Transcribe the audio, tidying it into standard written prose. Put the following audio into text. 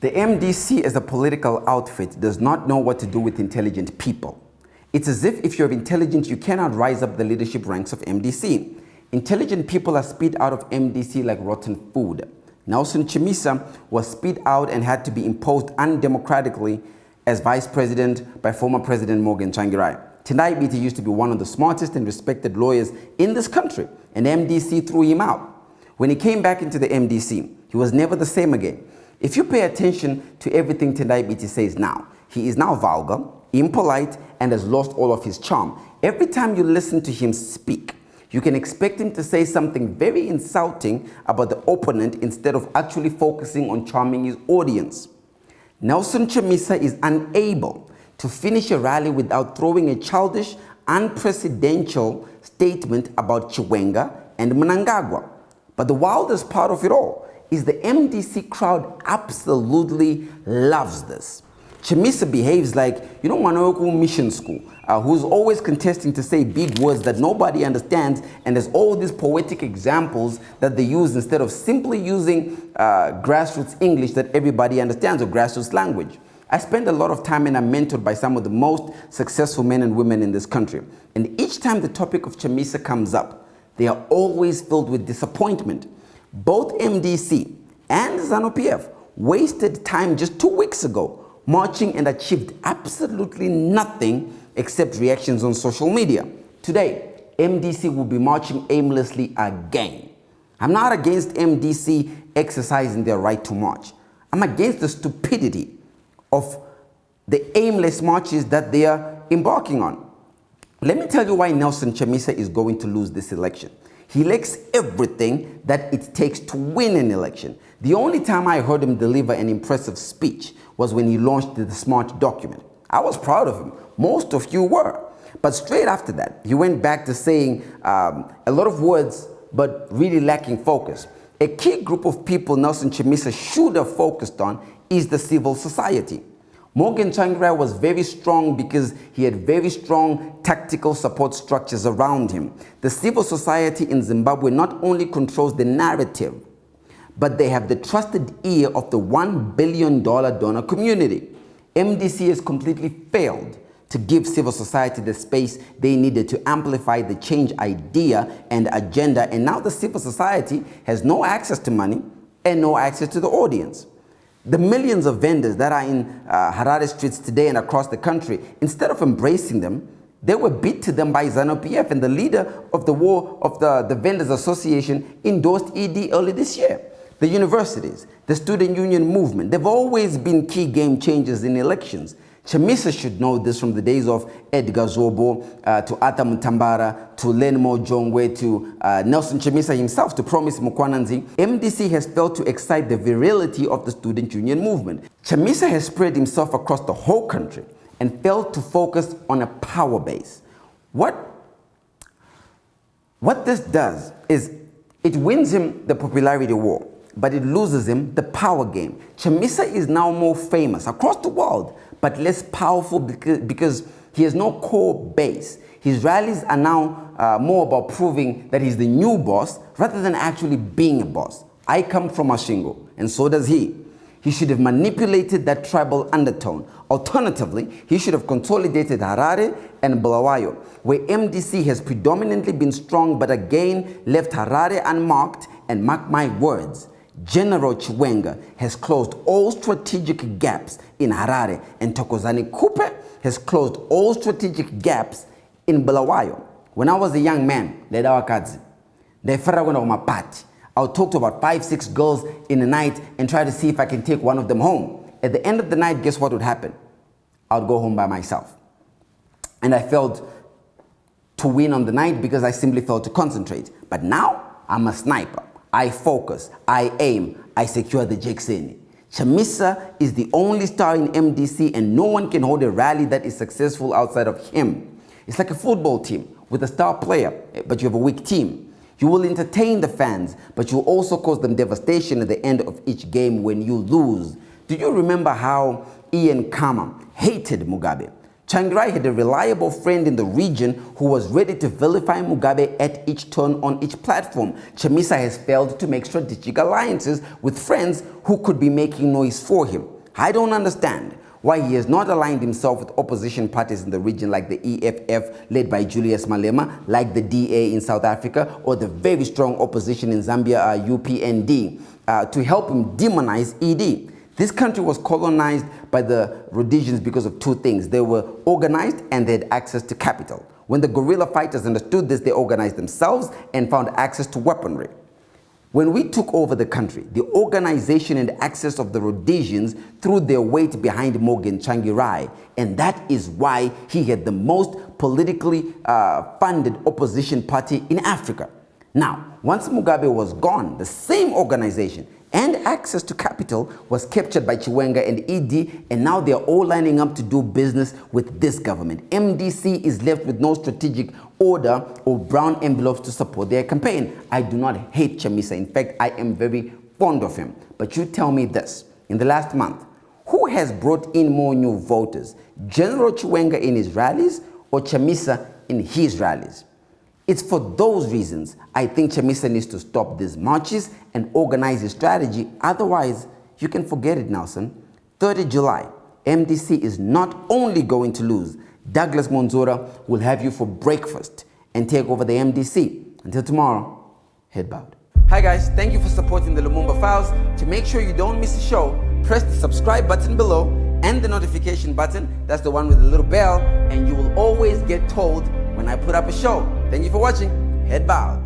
The MDC as a political outfit does not know what to do with intelligent people. It's as if you're intelligent, you cannot rise up the leadership ranks of MDC. Intelligent people are spit out of MDC like rotten food. Nelson Chamisa was spit out and had to be imposed undemocratically as vice president by former President Morgan Tsvangirai. Tendai Biti used to be one of the smartest and respected lawyers in this country, and MDC threw him out. When he came back into the MDC, he was never the same again. If you pay attention to everything Tendai Biti says now, he is now vulgar, impolite, and has lost all of his charm. Every time you listen to him speak, you can expect him to say something very insulting about the opponent instead of actually focusing on charming his audience. Nelson Chamisa is unable to finish a rally without throwing a childish, unprecedented statement about Chiwenga and Mnangagwa. But the wildest part of it all is the MDC crowd absolutely loves this. Chamisa behaves like, Manoyoku Mission School, who's always contesting to say big words that nobody understands, and there's all these poetic examples that they use instead of simply using grassroots English that everybody understands, or grassroots language. I spend a lot of time and I'm mentored by some of the most successful men and women in this country. And each time the topic of Chamisa comes up, they are always filled with disappointment. Both MDC and Zanu PF wasted time just 2 weeks ago marching and achieved absolutely nothing except reactions on social media. Today, MDC will be marching aimlessly again. I'm not against MDC exercising their right to march. I'm against the stupidity of the aimless marches that they are embarking on. Let me tell you why Nelson Chamisa is going to lose this election. He lacks everything that it takes to win an election. The only time I heard him deliver an impressive speech was when he launched the SMART document. I was proud of him. Most of you were. But straight after that, he went back to saying a lot of words, but really lacking focus. A key group of people Nelson Chamisa should have focused on is the civil society. Morgan Tsvangirai was very strong because he had very strong tactical support structures around him. The civil society in Zimbabwe not only controls the narrative, but they have the trusted ear of the $1 billion donor community. MDC has completely failed to give civil society the space they needed to amplify the change idea and agenda, and now the civil society has no access to money and no access to the audience. The millions of vendors that are in Harare streets today and across the country, instead of embracing them, they were beat to them by Zanu PF, and the leader of the Vendors Association endorsed ED early this year. The universities, the student union movement, they've always been key game changers in elections. Chamisa should know this from the days of Edgar Zobo, to Ata Mutambara, to Lenmo Jongwe, to Nelson Chamisa himself, to Promise Mukwananzi. MDC has failed to excite the virility of the student union movement. Chamisa has spread himself across the whole country and failed to focus on a power base. What this does is it wins him the popularity war, but it loses him the power game. Chamisa is now more famous across the world, but less powerful because he has no core base. His rallies are now more about proving that he's the new boss rather than actually being a boss. I come from Ashingo, and so does he. He should have manipulated that tribal undertone. Alternatively, he should have consolidated Harare and Bulawayo, where MDC has predominantly been strong, but again left Harare unmarked, and mark my words, General Chiwenga has closed all strategic gaps in Harare, and Thokozani Kupe has closed all strategic gaps in Bulawayo. When I was a young man, I would talk to about 5-6 girls in the night and try to see if I can take one of them home. At the end of the night, guess what would happen? I would go home by myself. And I failed to win on the night because I simply failed to concentrate. But now, I'm a sniper. I focus, I aim, I secure the Jacksoni. Chamisa is the only star in MDC, and no one can hold a rally that is successful outside of him. It's like a football team with a star player, but you have a weak team. You will entertain the fans, but you will also cause them devastation at the end of each game when you lose. Do you remember how Ian Khama hated Mugabe? Tsvangirai had a reliable friend in the region who was ready to vilify Mugabe at each turn on each platform. Chamisa has failed to make strategic alliances with friends who could be making noise for him. I don't understand why he has not aligned himself with opposition parties in the region like the EFF led by Julius Malema, like the DA in South Africa, or the very strong opposition in Zambia, UPND, to help him demonize ED. This country was colonized by the Rhodesians because of two things. They were organized and they had access to capital. When the guerrilla fighters understood this, they organized themselves and found access to weaponry. When we took over the country, the organization and access of the Rhodesians threw their weight behind Morgan Tsvangirai, and that is why he had the most politically funded opposition party in Africa. Now, once Mugabe was gone, the same organization and access to capital was captured by Chiwenga and ED, and now they are all lining up to do business with this government. MDC is left with no strategic order or brown envelopes to support their campaign. I do not hate Chamisa. In fact, I am very fond of him. But you tell me this, in the last month, who has brought in more new voters? General Chiwenga in his rallies or Chamisa in his rallies? It's for those reasons I think Chamisa needs to stop these marches and organize his strategy. Otherwise, you can forget it, Nelson. 30 July, MDC is not only going to lose, Douglas Monzora will have you for breakfast and take over the MDC. Until tomorrow, head bowed. Hi guys, thank you for supporting the Lumumba Files. To make sure you don't miss a show, press the subscribe button below and the notification button, that's the one with the little bell, and you will always get told when I put up a show. Thank you for watching. Head bowed.